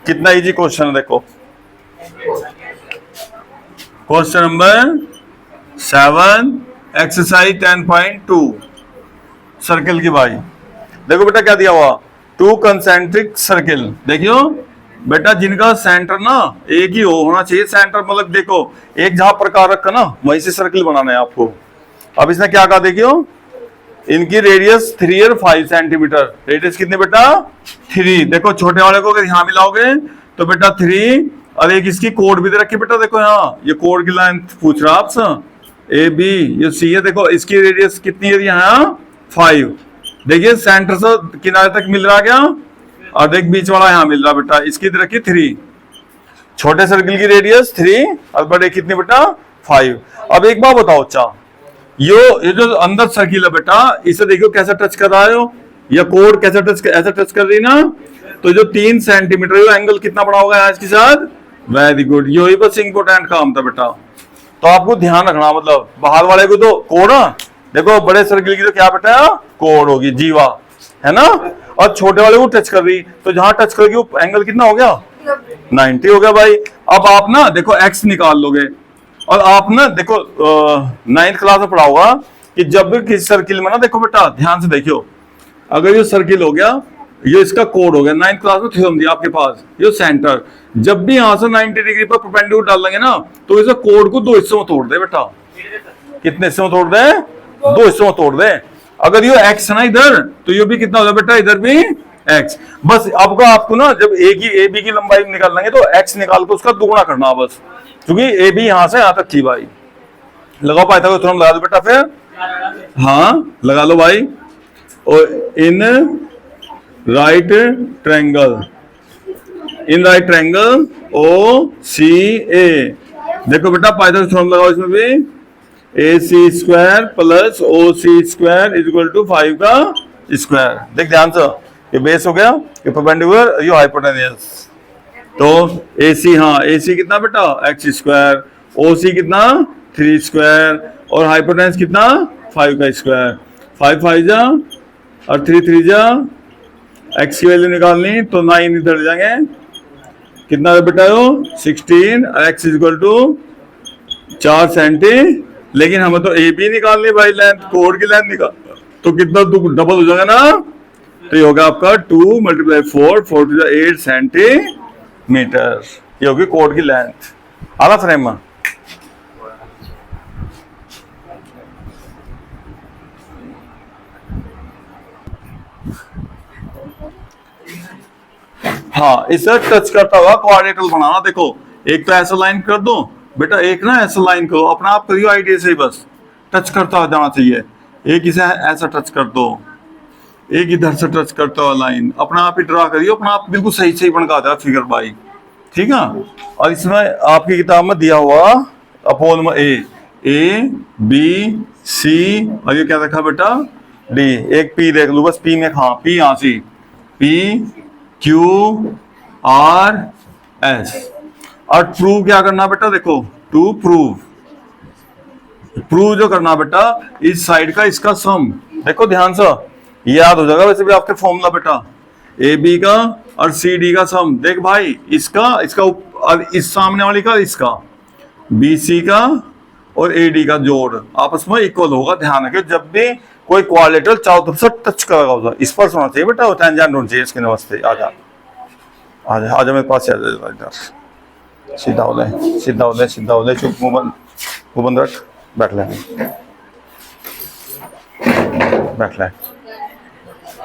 कितना easy question है देखो। क्वेश्चन नंबर 7 एक्सरसाइज 10.2 सर्किल की भाई। देखो बेटा क्या दिया हुआ, 2 कंसेंट्रिक सर्किल। देखियो बेटा जिनका सेंटर ना एक ही होना चाहिए, सेंटर मतलब देखो एक जहां प्रकार रखा ना वहीं से सर्किल बनाना है आपको। अब इसने क्या कहा देखियो, इनकी रेडियस 3 और 5 सेंटीमीटर। रेडियस कितनी बेटा 3। देखो छोटे वाले को अगर यहाँ मिलाओगे तो बेटा 3 और एक इसकी कोड भी दे रखी बेटा। देखो यहाँ ये कोड की लाइन पूछ रहा आपसे, ए बी ये सी है। देखो इसकी रेडियस कितनी है यहाँ 5। देखिए सेंटर से किनारे तक मिल रहा क्या, और देख बीच वाला यहाँ मिल रहा बेटा, इसकी दे रखी 3। छोटे सर्किल की रेडियस 3 और बड़े कितनी बेटा 5। अब एक बात बताओ अच्छा, ये जो अंदर सर्किल है बेटा इसे देखो कैसे टच कर रहा है, या कोड कैसे ऐसा टच कर रही ना, तो जो 3 सेंटीमीटर ये एंगल कितना बड़ा होगा आज के साथ। वेरी गुड, यही बस इंपोर्टेंट काम था बेटा। तो आपको ध्यान रखना, मतलब बाहर वाले को तो कोड देखो, बड़े सर्किल की तो क्या बेटा कोड होगी जीवा, है ना, और छोटे वाले को टच कर रही तो जहां टच करेगी वो एंगल कितना हो गया 90 हो गया भाई। अब आप ना देखो एक्स निकाल लोगे, और आप ना देखो 9th क्लास में पढ़ा होगा कि जब भी किसी सर्किल में ना, देखो बेटा ध्यान से देखियो, अगर ये सर्किल हो गया, ये इसका कोड हो गया, 9th क्लास में थ्योरम दिया आपके पास, ये सेंटर जब भी यहां से 90 डिग्री पर परपेंडिकुलर डाल लेंगे ना तो इसे कोड को 2 हिस्सों में तोड़ दे बेटा। कितने हिस्सों में तोड़ दे, 2 हिस्सों में तोड़ दे। अगर ये एक्स है ना इधर, तो ये भी कितना हो जाए बेटा, इधर भी एक्स। बस आपको ना जब ए बी की लंबाई निकाल लेंगे तो एक्स निकाल कर उसका दुगुना करना बस, क्योंकि ए बी यहां से यहां तक थी भाई। लगाओ पाइथागोरस थ्योरम लगा दो बेटा फिर, हाँ लगा लो भाई। और इन राइट ट्रायंगल ओ सी ए, देखो बेटा पाइथागोरस थ्योरम लगाओ इसमें भी, A C square plus O C square is equal to 5 का स्क्वायर। देख ध्यान से, ये बेस हो गया, ये परपेंडिकुलर, ये हाइपोटेन्यूज। तो ए सी, हाँ ए सी कितना बेटा एक्स स्क्वायर, ओ सी कितना 3 स्क्वायर, और हाइपोटेन्यूज कितना 5 का स्क्वायर। 5 5 जा और 3 3 जा, एक्स की वैल्यू निकालनी तो 9 इधर जाएंगे, कितना बेटा हो 16, और x is equal to 4 centi. लेकिन हमें तो ए बी निकालनी भाई, लेंथ कोड की लेंथ निकाल, तो कितना डबल हो जाएगा ना, तो ये होगा आपका 2 × 4 4 to 8 सेंटीमीटर। ये होगी कोड की लेंथ। आला फ्रेम में हाँ, इसे टच करता हुआ क्वाड्रेटल बनाना। देखो एक तो ऐसा लाइन कर दो बेटा, एक ना ऐसा लाइन करो, अपना आप करियो आइडिया से ही, बस टच करता हुआ जाना चाहिए। एक इसे ऐसा टच कर दो, एक इधर से टच करता हुआ लाइन, अपना आप ही ड्रा करियो, अपना आप बिल्कुल सही सही बन जाता है फिगर बाई, ठीक है। और इसमें आपकी किताब में दिया हुआ अपोल में ए बी सी, और ये क्या रखा बेटा डी। एक पी देख लो बस, पी में हाँ पी यहाँ सी, पी क्यू आर एस। और प्रूव क्या करना बेटा, देखो टू प्रूव जो करना बेटा, इस साइड का इसका सम, देखो ध्यान से याद हो जाएगा वैसे भी आपके फॉर्मूला बेटा, ए बी का और सी डी का सम। देख भाई इसका और इस सामने वाली का इसका, बी सी का और ए डी का जोड़ आपस में इक्वल होगा। ध्यान रखिए जब भी कोई क्वाड्रेटल चारों तरफ से टच करेगा उधर इस पर होना चाहिए बेटा, वो टेंजेंट होना चाहिए इसके। नमस्ते, आजा आजा आजा मेरे पास, इधर सीधा हो ले, चुप मुंह बंद रख, बैठ ले।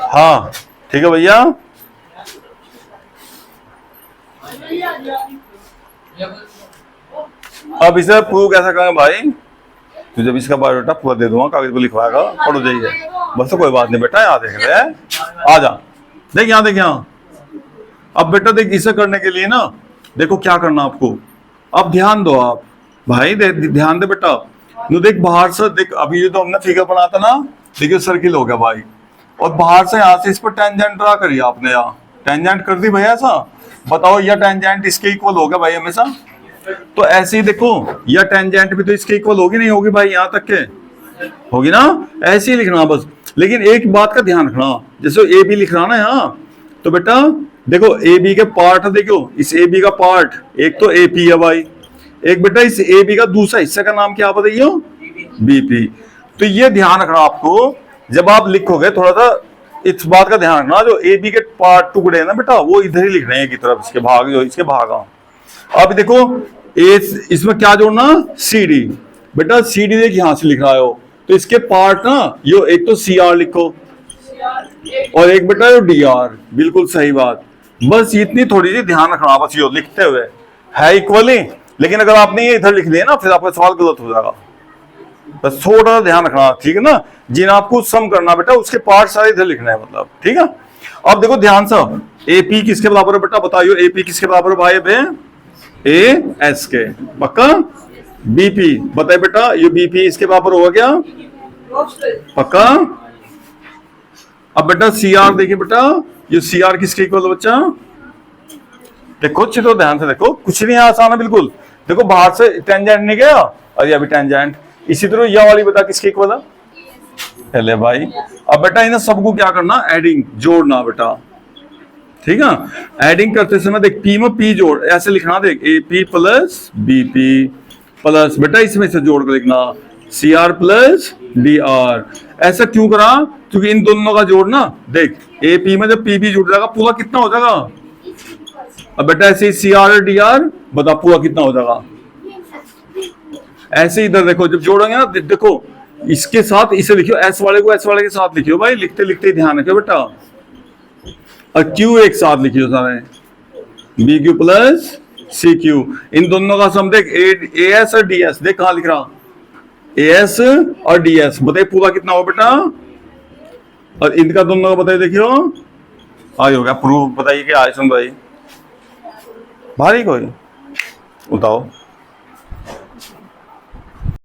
हाँ ठीक है भैया। अब इसे प्रूव कैसा करेंगे भाई, तो जब इसका बायोडाटा पूरा दे दूंगा, कागज पर लिखवाएगा, पढ़ो जाइए बस। तो कोई बात नहीं बेटा, यहाँ देख रहे हैं, आजा देख यहाँ। अब बेटा देख इसे करने के लिए ना देखो क्या करना आपको, अब ध्यान दो आप भाई, ध्यान दे बेटा। नो देख बाहर से देख, अभी ये तो हमने फिगर बना था ना, देखिए सर्किल हो गया भाई, और बाहर से यहाँ से इस पर टेंजेंट ड्रा करिए आपने, यहाँ टेंजेंट कर दी भैया ऐसा। बताओ यह टेंजेंट इसके इक्वल होगा भाई हमेशा, तो ऐसे ही देखो यह टेंजेंट भी तो इसके इक्वल होगी, नहीं होगी भाई, यहाँ तक के होगी ना, ऐसे ही लिखना बस। लेकिन एक बात का ध्यान रखना, जैसे ए बी लिख रहा ना यहाँ, तो बेटा देखो ए बी के पार्ट है, देखो इस ए बी का पार्ट, एक तो ए पी है भाई, एक बेटा इस ए बी का दूसरा हिस्से का नाम क्या बताइए, बीपी। तो ये ध्यान रखना आपको, जब आप लिखोगे थोड़ा सा इस बात का ध्यान रखना, जो ए बी के पार्ट टुकड़े हैं ना बेटा, वो इधर ही लिख रहे हैं की तरफ, इसके भाग, जो इसके भाग। अब देखो ए, इसमें क्या जोड़ना, सी डी। बेटा सी डी देख यहां से लिख रहा हो, तो इसके पार्ट ना, ये एक तो सी आर लिखो और एक बेटा जो डी आर, बिल्कुल सही बात। बस इतनी थोड़ी सी ध्यान रखना बस, ये लिखते हुए है इक्वली, लेकिन अगर आपने ये इधर लिख लिया ना, फिर आपका सवाल गलत हो जाएगा। बस थोड़ा सा ध्यान रखना, ठीक है ना। जिन आपको सम करना बेटा, उसके पार्ट सारे इधर लिखना है, मतलब ठीक है। अब देखो ध्यान से, एपी किसके बराबर है बेटा, बताइयो एपी किसके बराबर है भाई बे, ए एस के, पक्का। बीपी बताइए बेटा, ये बीपी इसके बराबर होगा क्या, पक्का। अब बेटा सी आर देखिए बेटा, ये सी आर किसके इक्वल है बच्चा, देखो अच्छी तो ध्यान से देखो, कुछ नहीं आसान है बिल्कुल। देखो बाहर से टेंजेंट नहीं गया और ये अभी टेंजेंट, इसी तरह यह वाली बता किसके इक्वल है, पहले भाई। अब बेटा इन्हें सबको क्या करना, एडिंग, जोड़ना बेटा, ठीक है। एडिंग करते समय देख पी में पी जोड़, ऐसे लिखना, देख a p plus b p plus बेटा इसमें से जोड़ कर लिखना c r plus d r. ऐसा क्यों करा, क्योंकि इन दोनों का जोड़ना, देख ए पी में जब पी पी जुड़ जाएगा पूरा कितना हो जाएगा। अब बेटा ऐसे सी आर और डी आर बता पूरा कितना हो जाएगा। ऐसे इधर देखो जब जोड़ेंगे ना, देखो इसके साथ इसे लिखियो, एस वाले को एस वाले के साथ लिखियो भाई, लिखते लिखते ध्यान रखियो बेटा। और क्यू एक साथ लिखियो सारे, B Q plus C Q, इन दोनों का सम देख ए एस और डी एस, देख कहां लिख रहा, ए एस और डी एस, बताइए पूरा कितना हो बेटा। और इनका दोनों का बताइए, देखियो आई हो गया प्रूफ, बताइए कि आय सुन भाई भारी कोई बताओ।